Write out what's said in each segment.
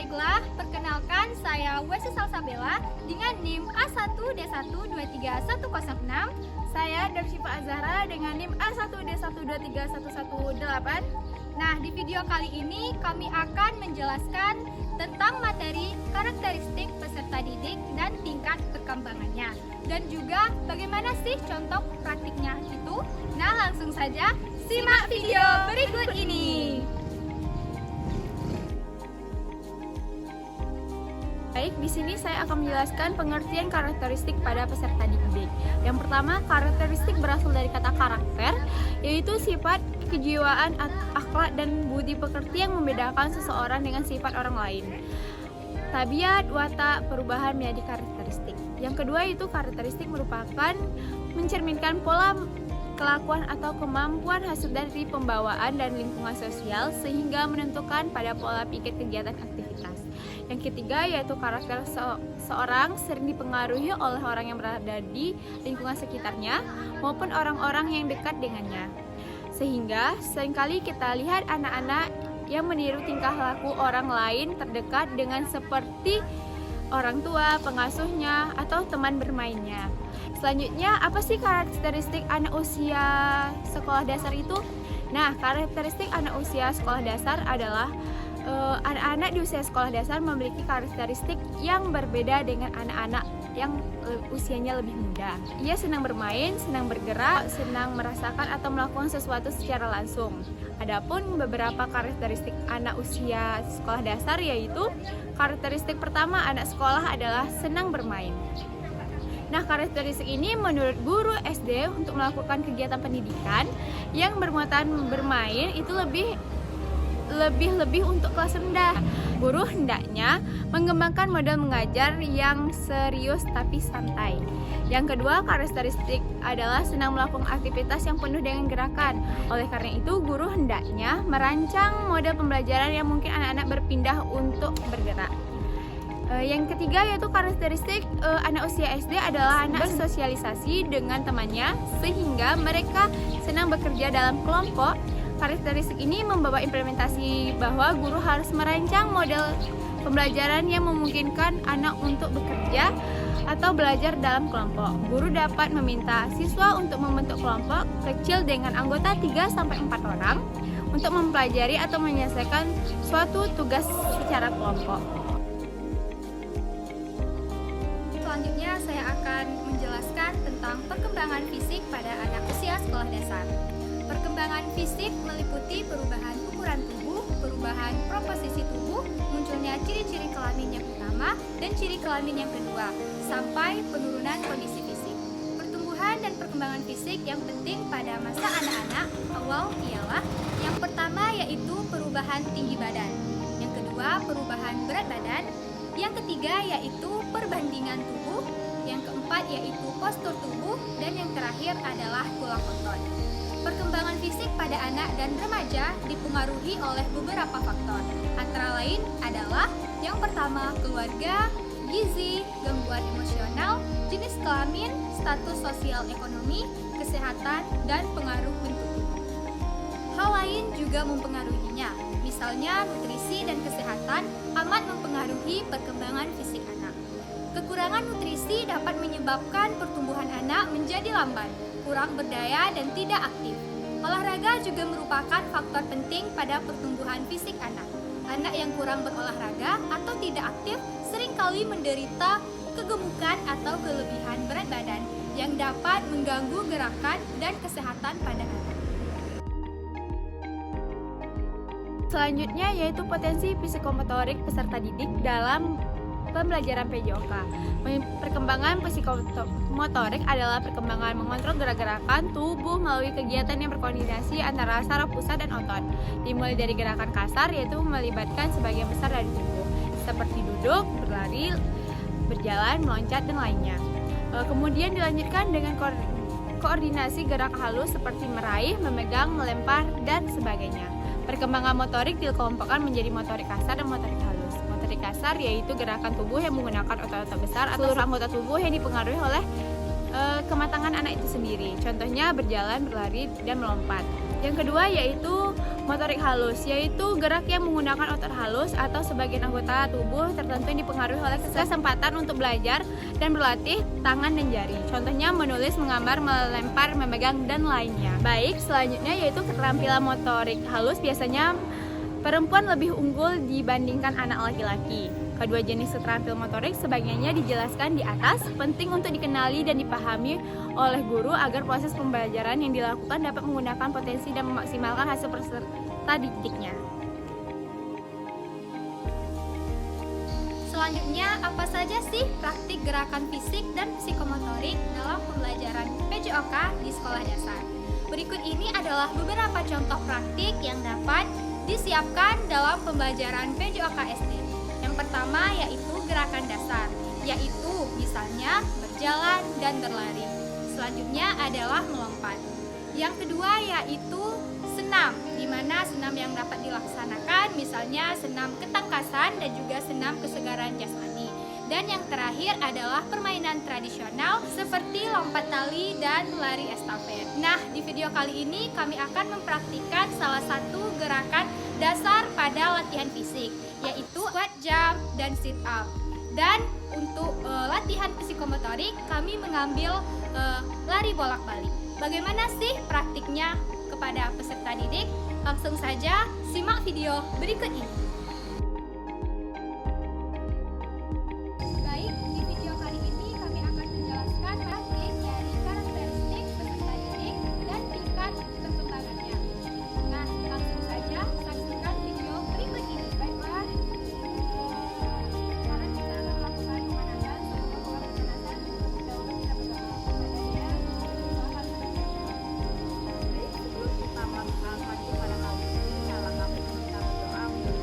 Baiklah, perkenalkan saya Wesi Salsabella dengan NIM A1D1231106. Saya Darsyifa Azhara dengan NIM A1D1231118. Nah, di video kali ini kami akan menjelaskan tentang materi karakteristik peserta didik dan tingkat perkembangannya. Dan juga bagaimana sih contoh praktiknya itu. Nah, langsung saja simak video berikut ini. Baik, di sini saya akan menjelaskan pengertian karakteristik pada peserta didik. Yang pertama, karakteristik berasal dari kata karakter, yaitu sifat, kejiwaan, akhlak, dan budi pekerti yang membedakan seseorang dengan sifat orang lain. Tabiat, watak, perubahan menjadi karakteristik. Yang kedua itu karakteristik merupakan mencerminkan pola kelakuan atau kemampuan hasil dari pembawaan dan lingkungan sosial sehingga menentukan pada pola pikir kegiatan aktivitas. Yang ketiga yaitu karakter seorang sering dipengaruhi oleh orang yang berada di lingkungan sekitarnya maupun orang-orang yang dekat dengannya. Sehingga seringkali kita lihat anak-anak yang meniru tingkah laku orang lain terdekat dengan seperti orang tua, pengasuhnya, atau teman bermainnya. Selanjutnya, apa sih karakteristik anak usia sekolah dasar itu? Nah, karakteristik anak usia sekolah dasar adalah anak-anak di usia sekolah dasar memiliki karakteristik yang berbeda dengan anak-anak yang usianya lebih muda. Ia senang bermain, senang bergerak, senang merasakan atau melakukan sesuatu secara langsung. Adapun beberapa karakteristik anak usia sekolah dasar yaitu karakteristik pertama anak sekolah adalah senang bermain. Nah, karakteristik ini menurut guru SD untuk melakukan kegiatan pendidikan yang bermuatan bermain itu lebih untuk kelas rendah. Guru hendaknya mengembangkan model mengajar yang serius tapi santai. Yang kedua, karakteristik adalah senang melakukan aktivitas yang penuh dengan gerakan. Oleh karena itu, guru hendaknya merancang model pembelajaran yang mungkin anak-anak berpindah untuk bergerak. Yang ketiga yaitu karakteristik anak usia SD adalah anak bersosialisasi dengan temannya sehingga mereka senang bekerja dalam kelompok. Karakteristik ini membawa implementasi bahwa guru harus merancang model pembelajaran yang memungkinkan anak untuk bekerja atau belajar dalam kelompok. Guru dapat meminta siswa untuk membentuk kelompok kecil dengan anggota 3-4 orang untuk mempelajari atau menyelesaikan suatu tugas secara kelompok. Selanjutnya saya akan menjelaskan tentang perkembangan fisik pada anak usia sekolah dasar. Perkembangan fisik meliputi perubahan ukuran tubuh, perubahan proposisi tubuh, munculnya ciri-ciri kelamin yang utama dan ciri kelamin yang kedua, sampai penurunan kondisi fisik. Pertumbuhan dan perkembangan fisik yang penting pada masa anak-anak awal ialah yang pertama yaitu perubahan tinggi badan, yang kedua perubahan berat badan, yang ketiga yaitu perbandingan tubuh, yang keempat yaitu postur tubuh, dan yang terakhir adalah tulang otot. Perkembangan fisik pada anak dan remaja dipengaruhi oleh beberapa faktor, antara lain adalah yang pertama keluarga, gizi, gangguan emosional, jenis kelamin, status sosial ekonomi, kesehatan, dan pengaruh bentuk tubuh. Hal lain juga mempengaruhinya, misalnya nutrisi dan kesehatan amat mempengaruhi perkembangan fisik anak. Kekurangan nutrisi dapat menyebabkan pertumbuhan anak menjadi lambat, kurang berdaya dan tidak aktif. Olahraga juga merupakan faktor penting pada pertumbuhan fisik anak. Anak yang kurang berolahraga atau tidak aktif seringkali menderita kegemukan atau kelebihan berat badan yang dapat mengganggu gerakan dan kesehatan pada anak. Selanjutnya yaitu potensi psikomotorik peserta didik dalam pembelajaran PJOK. Perkembangan psikomotorik adalah perkembangan mengontrol gerak-gerakan tubuh melalui kegiatan yang berkoordinasi antara saraf pusat dan otot. Dimulai dari gerakan kasar yaitu melibatkan sebagian besar dari tubuh, seperti duduk, berlari, berjalan, meloncat, dan lainnya. Kemudian dilanjutkan dengan koordinasi gerak halus seperti meraih, memegang, melempar, dan sebagainya. Perkembangan motorik dikelompokkan menjadi motorik kasar dan motorik halus. Motorik kasar yaitu gerakan tubuh yang menggunakan otot-otot besar atau seluruh anggota tubuh yang dipengaruhi oleh kematangan anak itu sendiri. Contohnya berjalan, berlari, dan melompat. Yang kedua yaitu motorik halus, yaitu gerak yang menggunakan otot halus atau sebagian anggota tubuh tertentu yang dipengaruhi oleh kesempatan untuk belajar dan berlatih tangan dan jari. Contohnya menulis, menggambar, melempar, memegang, dan lainnya. Baik, selanjutnya yaitu keterampilan motorik halus. Biasanya perempuan lebih unggul dibandingkan anak laki-laki. Kedua jenis keterampilan motorik sebagiannya dijelaskan di atas, penting untuk dikenali dan dipahami oleh guru agar proses pembelajaran yang dilakukan dapat menggunakan potensi dan memaksimalkan hasil peserta didiknya. Selanjutnya, apa saja sih praktik gerakan fisik dan psikomotorik dalam pembelajaran PJOK di sekolah dasar? Berikut ini adalah beberapa contoh praktik yang dapat disiapkan dalam pembelajaran PJOK SD. Yang pertama yaitu gerakan dasar, yaitu misalnya berjalan dan berlari. Selanjutnya adalah melompat. Yang kedua yaitu senam, di mana senam yang dapat dilaksanakan misalnya senam ketangkasan dan juga senam kesegaran jasmani. Dan yang terakhir adalah permainan tradisional seperti lompat tali dan lari estafet. Nah, di video kali ini kami akan mempraktikkan salah satu gerakan dasar pada latihan fisik, yaitu squat jump dan sit up. Dan untuk latihan psikomotorik kami mengambil lari bolak-balik. Bagaimana sih praktiknya kepada peserta didik? Langsung saja simak video berikut ini. Baik, di video kali ini kami akan menjelaskan praktik dari karakteristik peserta didik dan tingkat perkembangannya. Nah, langsung saja saksikan video berikut ini. Baiklah, sekarang kita akan melakukan pemanasan. Sebelum melakukan pemanasan, dahulu kita berdoa kepada Dia. Baik, sebelum kita melakukan praktik pada kali ini, alangkah baiknya kita berdoa untuk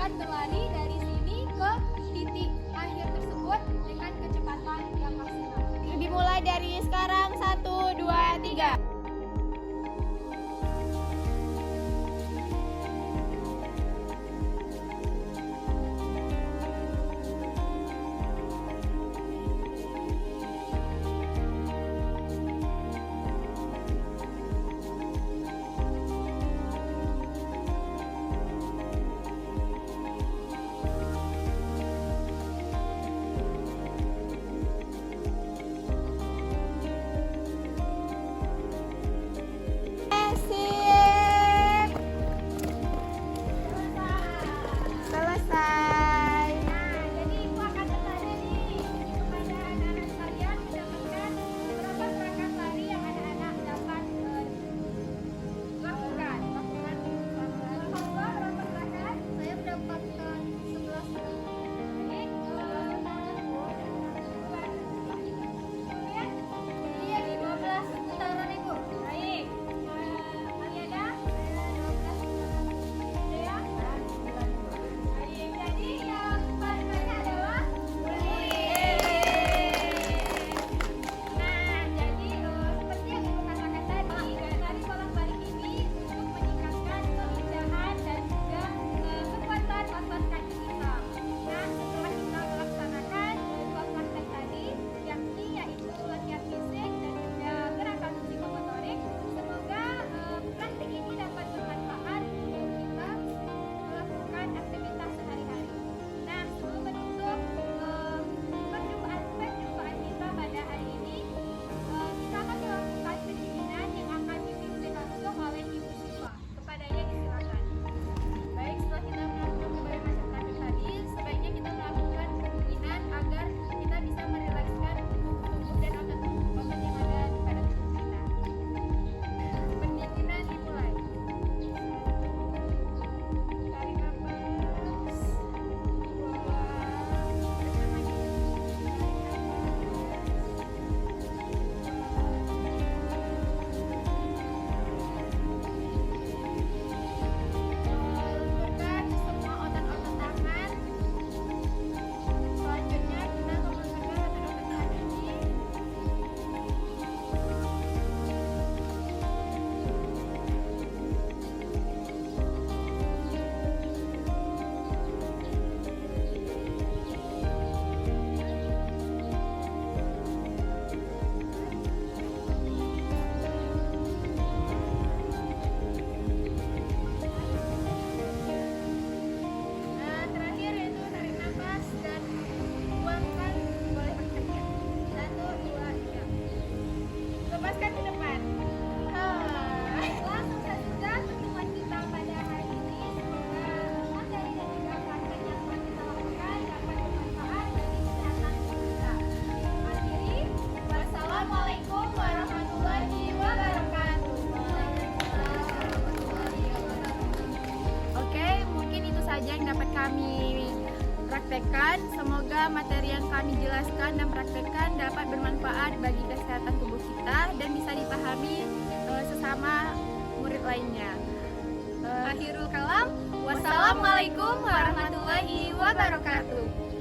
akan berlari dari sini ke titik akhir tersebut dengan kecepatan yang maksimal. Dimulai dari sekarang, 1, 2, 3. Selesai. Nah, jadi Ibu akan bertanya nih kepada anak-anak sekalian mendapatkan berapa gerakan lari yang anak-anak dapat lakukan. Alhamdulillah berapa gerakan? Saya mendapatkan 11 Baik, kemudian iya 15 putaran Ibu. Baik, Aliada? Saya 12 putaran. Dea? Baik, jadi yang paling banyak adalah Nah, jadi seperti yang Ibu katakan tadi, lari bolak-balik ini untuk meningkatkan kelincahan dan juga kekuatan otot kaki kita. Nah, setelah kita melaksanakan dua praktek tadi, yakni yaitu latihan fisik dan juga gerakan psikomotorik, semoga praktek ini dapat bermanfaat untuk kita melakukan aktivitas sehari-hari. Nah, sebelum menutup perjumpaan kita pada hari ini, kita akan melakukan pendinginan yang akan dipimpin langsung oleh Ibu Siva. Kepadanya disilakan. Baik, setelah kita melakukan beberapa macam praktek tadi, sebaiknya kita melakukan pendinginan agar kita bisa merilekskan tubuh dan otot yang ada pada tubuh kita. Pendinginan dimulai. Tarik nafas. Lembutkan semua otot-otot tangan. Selanjutnya kita lembutkan otot-otot kaki. Nah, terakhir yaitu tarik nafas dan buangkan boleh berteriak. 1, 2, 3. Lepaskan ke depan. Langsung saja pertemuan kita pada hari ini. Semoga materi dan juga praktek yang telah kita lakukan dapat bermanfaat bagi kesehatan kita. Akhiri, wassalamualaikum warahmatullahi wabarakatuh. Oke, mungkin itu saja yang dapat kami praktekkan. Semoga materi yang kami jelaskan dan praktekkan dapat bermanfaat bagi kesehatan tubuh kita dan bisa dipahami sesama murid lainnya. Akhirul kalam, Wassalamualaikum warahmatullahi wabarakatuh.